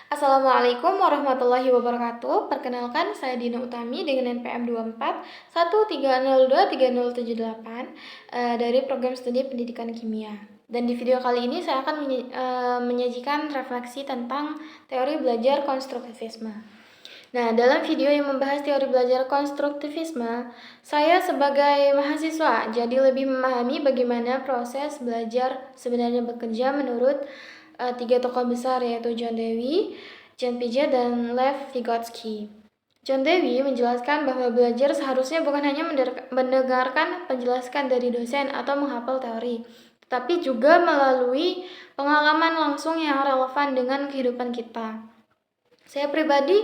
Assalamualaikum warahmatullahi wabarakatuh. Perkenalkan, saya Dina Utami dengan NPM 24 1302378 dari program studi pendidikan kimia. Dan di video kali ini saya akan menyajikan refleksi tentang teori belajar konstruktivisme. Nah, dalam video yang membahas teori belajar konstruktivisme, saya sebagai mahasiswa jadi lebih memahami bagaimana proses belajar sebenarnya bekerja menurut tiga tokoh besar, yaitu John Dewey, Jean Piaget, dan Lev Vygotsky. John Dewey menjelaskan bahwa belajar seharusnya bukan hanya mendengarkan penjelasan dari dosen atau menghafal teori, tetapi juga melalui pengalaman langsung yang relevan dengan kehidupan kita. Saya pribadi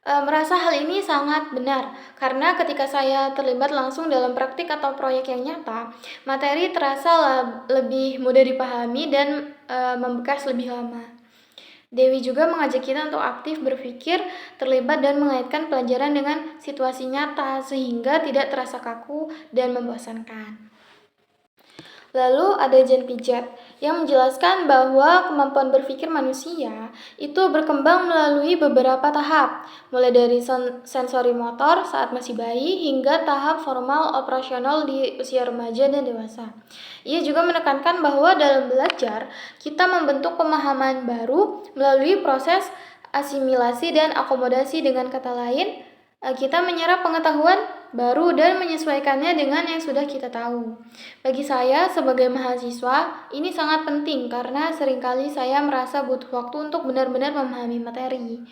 merasa hal ini sangat benar, karena ketika saya terlibat langsung dalam praktik atau proyek yang nyata, materi terasa lebih mudah dipahami dan membekas lebih lama. Dewi juga mengajak kita untuk aktif berpikir, terlibat, dan mengaitkan pelajaran dengan situasi nyata sehingga tidak terasa kaku dan membosankan. Lalu ada Jean Piaget yang menjelaskan bahwa kemampuan berpikir manusia itu berkembang melalui beberapa tahap, mulai dari sensori motor saat masih bayi hingga tahap formal operasional di usia remaja dan dewasa. Ia juga menekankan bahwa dalam belajar, kita membentuk pemahaman baru melalui proses asimilasi dan akomodasi. Dengan kata lain, kita menyerap pengetahuan baru dan menyesuaikannya dengan yang sudah kita tahu. Bagi saya sebagai mahasiswa, ini sangat penting karena seringkali saya merasa butuh waktu untuk benar-benar memahami materi.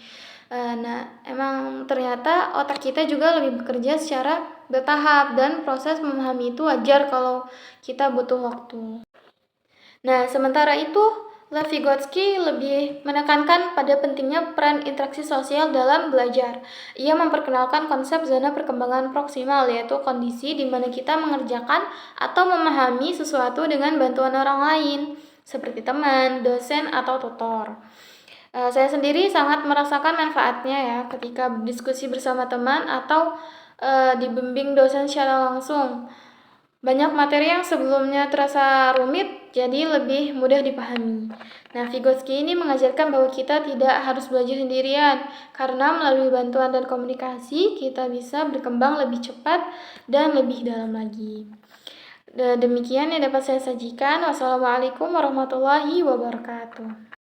Emang ternyata otak kita juga lebih bekerja secara bertahap dan proses memahami itu wajar kalau kita butuh waktu. Nah, sementara itu, Lev Vygotsky lebih menekankan pada pentingnya peran interaksi sosial dalam belajar. Ia memperkenalkan konsep zona perkembangan proksimal, yaitu kondisi di mana kita mengerjakan atau memahami sesuatu dengan bantuan orang lain, seperti teman, dosen, atau tutor. Saya sendiri sangat merasakan manfaatnya ya ketika berdiskusi bersama teman atau dibimbing dosen secara langsung. Banyak materi yang sebelumnya terasa rumit jadi lebih mudah dipahami. Nah, Vygotsky ini mengajarkan bahwa kita tidak harus belajar sendirian, karena melalui bantuan dan komunikasi kita bisa berkembang lebih cepat dan lebih dalam lagi. Demikian yang dapat saya sajikan. Wassalamualaikum warahmatullahi wabarakatuh.